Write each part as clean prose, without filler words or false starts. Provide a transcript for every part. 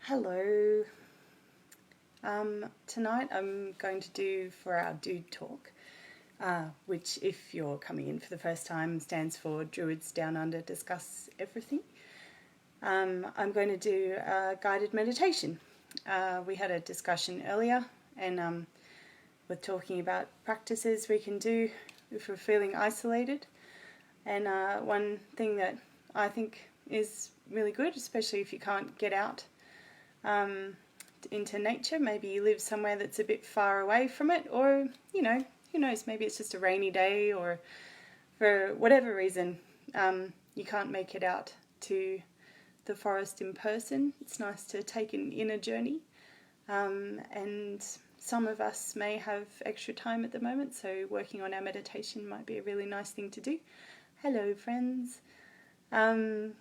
Hello. Tonight I'm going to do for our DDUDE talk, which, if you're coming in for the first time, stands for Druids Down Under Discuss Everything. I'm going to do a guided meditation. We had a discussion earlier, and we're talking about practices we can do if we're feeling isolated. And one thing that I think is really good, especially if you can't get out into nature, maybe you live somewhere that's a bit far away from it, or who knows, maybe it's just a rainy day, or for whatever reason you can't make it out to the forest in person. It's nice to take an inner journey, and some of us may have extra time at the moment, so working on our meditation might be a really nice thing to do. Hello friends. So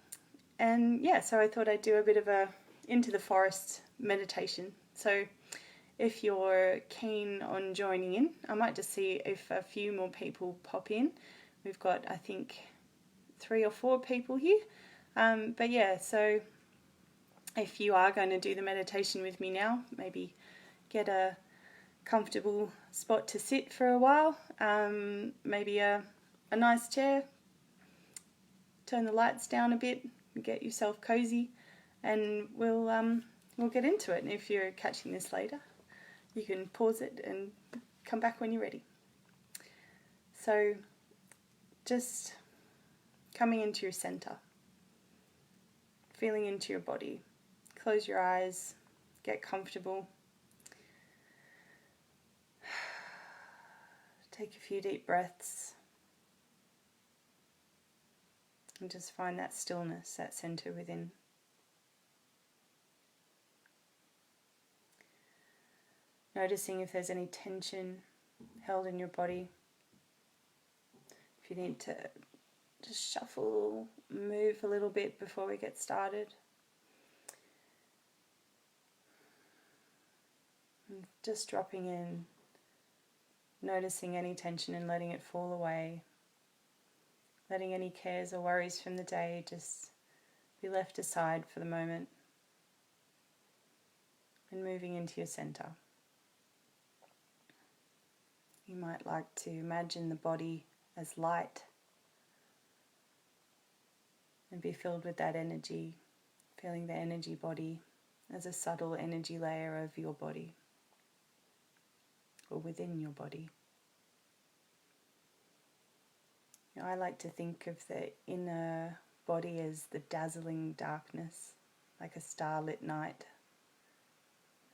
I thought I'd do a bit of a into the forest meditation. So if you're keen on joining in, I might just see if a few more people pop in. We've got, I think, 3 or 4 people here. So if you are going to do the meditation with me now, maybe get a comfortable spot to sit for a while, maybe a nice chair, turn the lights down a bit, get yourself cozy, and we'll get into it. And if you're catching this later, you can pause it and come back when you're ready. So just coming into your center, feeling into your body. Close your eyes, get comfortable. Take a few deep breaths and just find that stillness, that center within. Noticing if there's any tension held in your body. If you need to just shuffle, move a little bit before we get started. And just dropping in, noticing any tension and letting it fall away. Letting any cares or worries from the day just be left aside for the moment. And moving into your center. You might like to imagine the body as light and be filled with that energy, feeling the energy body as a subtle energy layer of your body or within your body. I like to think of the inner body as the dazzling darkness, like a starlit night.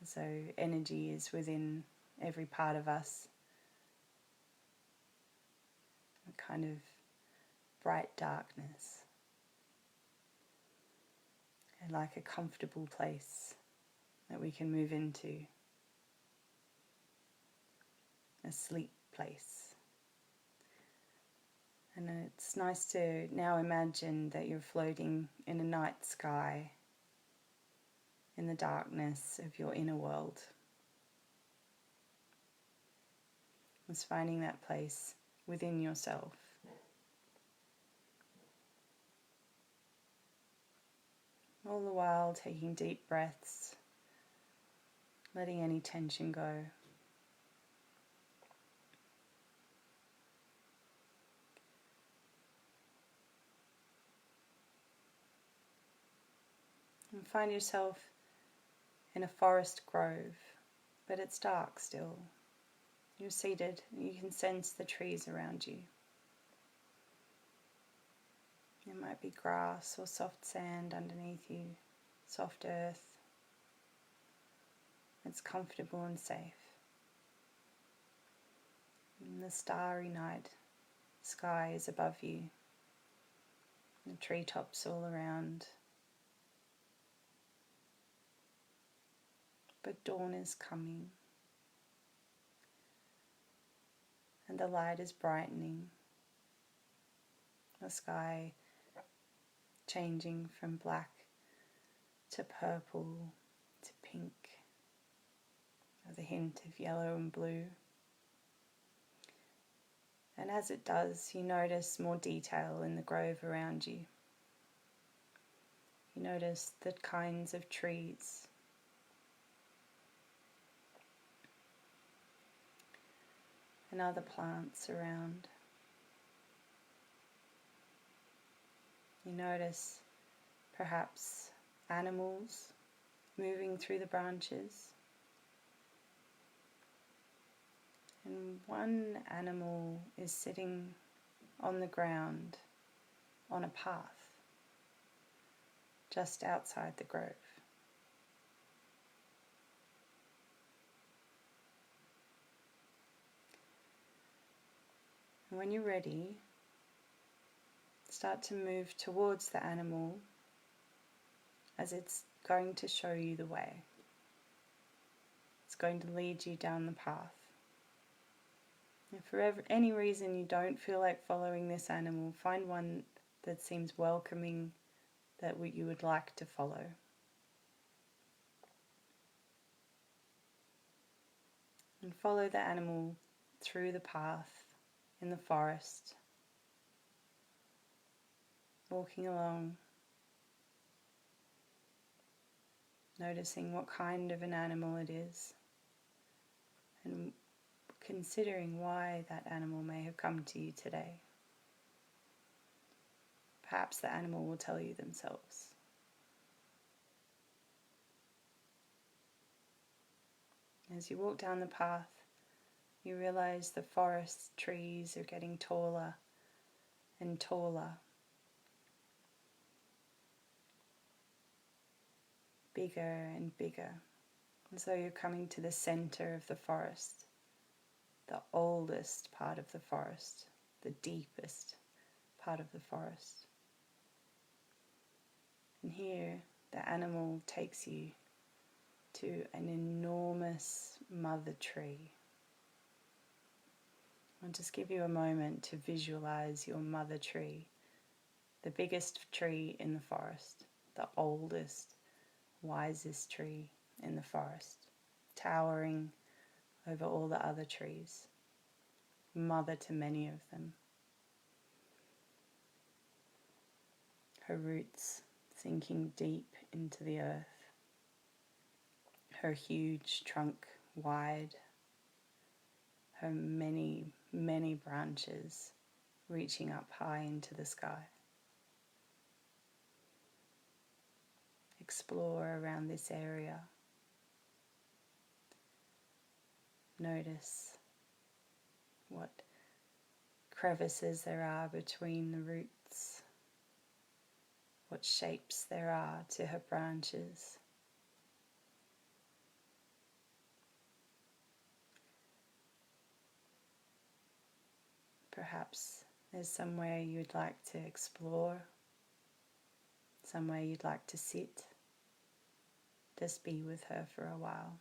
So energy is within every part of us. A kind of bright darkness, and like a comfortable place that we can move into, a sleep place. And it's nice to now imagine that you're floating in a night sky in the darkness of your inner world. It's finding that place within yourself. All the while taking deep breaths, letting any tension go. And find yourself in a forest grove, but it's dark still. You're seated and you can sense the trees around you. It might be grass or soft sand underneath you, soft earth. It's comfortable and safe. And the starry night sky is above you. The treetops all around. But dawn is coming. And the light is brightening. The sky changing from black to purple to pink, with a hint of yellow and blue. And as it does, you notice more detail in the grove around you. You notice the kinds of trees and other plants around. You notice perhaps animals moving through the branches. And one animal is sitting on the ground on a path just outside the grove. And when you're ready, start to move towards the animal as it's going to show you the way. It's going to lead you down the path. If for any reason you don't feel like following this animal, find one that seems welcoming, that you would like to follow. And follow the animal through the path in the forest, walking along, noticing what kind of an animal it is, and considering why that animal may have come to you today. Perhaps the animal will tell you themselves. As you walk down the path, you realize the forest trees are getting taller and taller, bigger and bigger, as though you're coming to the center of the forest, the oldest part of the forest, the deepest part of the forest. And here, the animal takes you to an enormous mother tree. I'll just give you a moment to visualize your mother tree, the biggest tree in the forest, the oldest, wisest tree in the forest, towering over all the other trees, mother to many of them. Her roots sinking deep into the earth, her huge trunk wide, her many, many branches reaching up high into the sky. Explore around this area. Notice what crevices there are between the roots, what shapes there are to her branches. Perhaps there's somewhere you'd like to explore, somewhere you'd like to sit, just be with her for a while.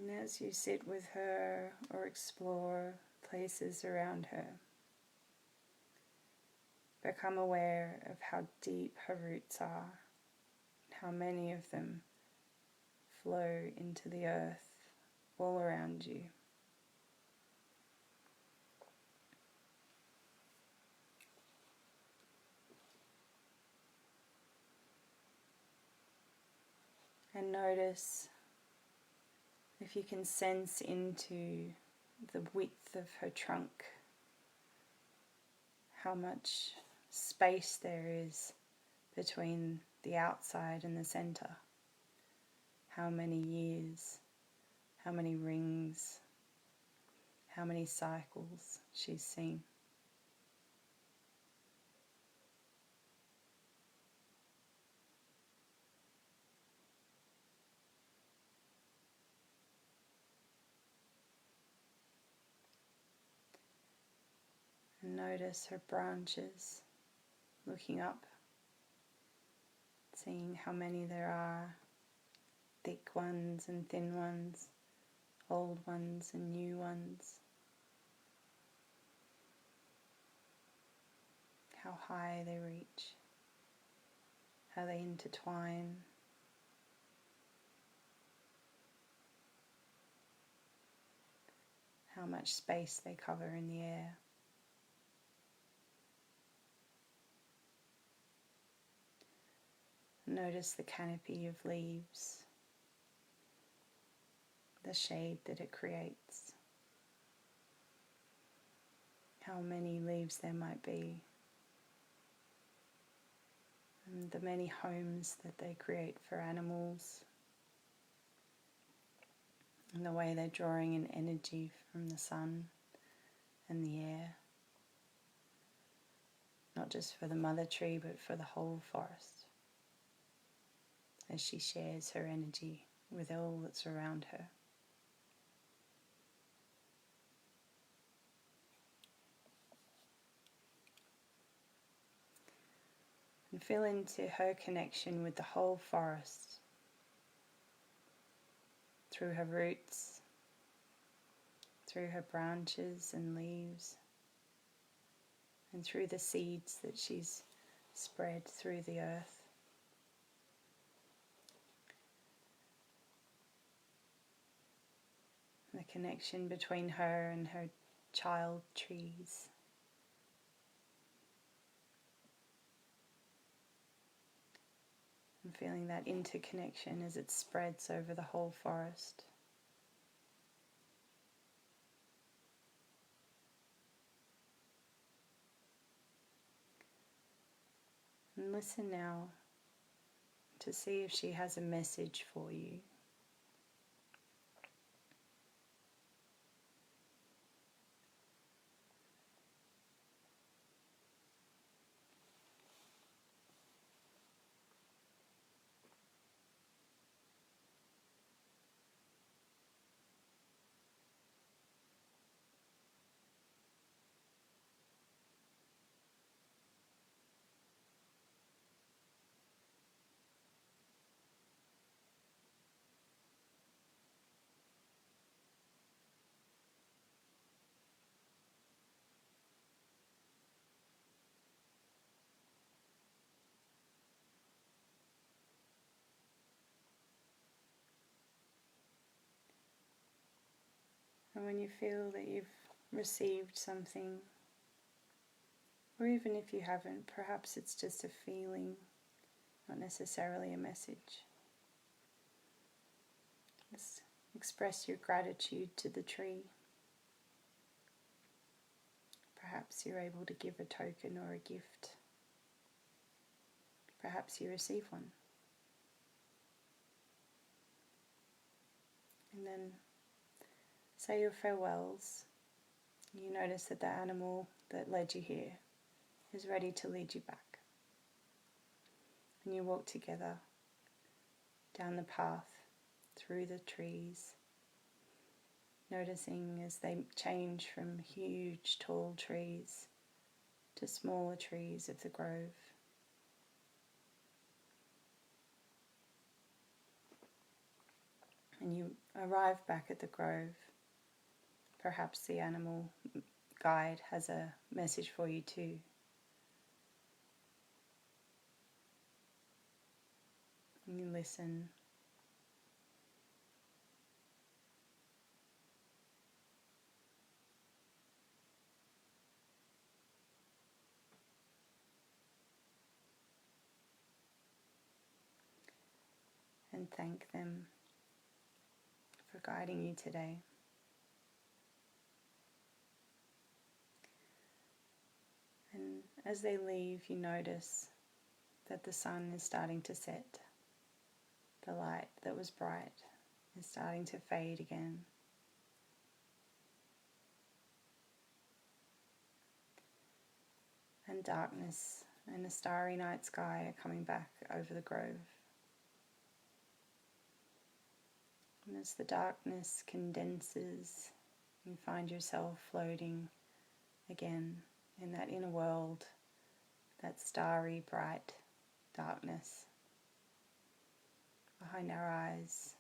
And as you sit with her or explore places around her, become aware of how deep her roots are, how many of them flow into the earth all around you. And notice if you can sense into the width of her trunk, how much space there is between the outside and the center. How many years, how many rings, how many cycles she's seen. And notice her branches, looking up, seeing how many there are, thick ones and thin ones, old ones and new ones. How high they reach, how they intertwine, how much space they cover in the air. Notice the canopy of leaves, the shade that it creates, how many leaves there might be, and the many homes that they create for animals, and the way they're drawing in energy from the sun and the air, not just for the mother tree but for the whole forest, as she shares her energy with all that's around her. And feel into her connection with the whole forest through her roots, through her branches and leaves, and through the seeds that she's spread through the earth. The connection between her and her child trees. And feeling that interconnection as it spreads over the whole forest. And listen now to see if she has a message for you. And when you feel that you've received something, or even if you haven't, perhaps it's just a feeling, not necessarily a message. Just express your gratitude to the tree. Perhaps you're able to give a token or a gift. Perhaps you receive one. And then say your farewells. You notice that the animal that led you here is ready to lead you back. And you walk together down the path, through the trees, noticing as they change from huge tall trees to smaller trees of the grove. And you arrive back at the grove. Perhaps the animal guide has a message for you too. And you listen. And thank them for guiding you today. And as they leave, you notice that the sun is starting to set. The light that was bright is starting to fade again. And darkness and a starry night sky are coming back over the grove. And as the darkness condenses, you find yourself floating again in that inner world, that starry, bright darkness behind our eyes,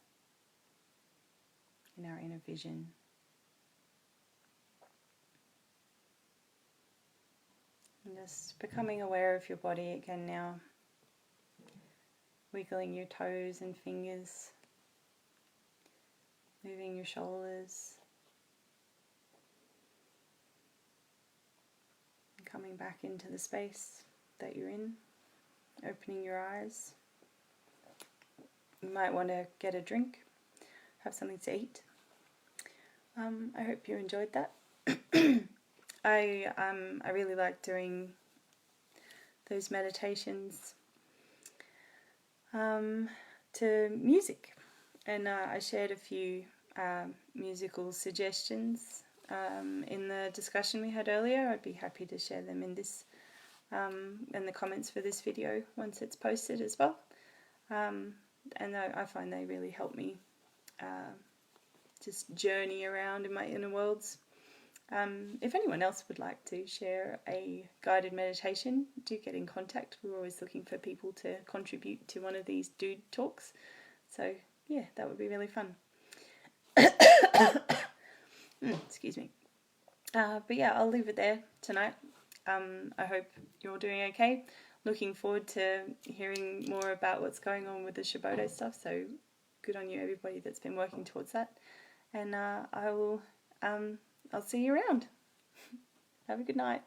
in our inner vision. And just becoming aware of your body again now, wiggling your toes and fingers, moving your shoulders, coming back into the space that you're in, opening your eyes. You might want to get a drink, have something to eat. I hope you enjoyed that. I really like doing those meditations to music, and I shared a few musical suggestions in the discussion we had earlier. I'd be happy to share them in this in the comments for this video once it's posted as well. And I find they really help me just journey around in my inner worlds. If anyone else would like to share a guided meditation, do get in contact. We're always looking for people to contribute to one of these DDUDE talks. So yeah, that would be really fun. Excuse me. But yeah, I'll leave it there tonight. I hope you're doing okay. Looking forward to hearing more about what's going on with the Shibodo stuff. So good on you, everybody that's been working towards that. And I'll see you around. Have a good night.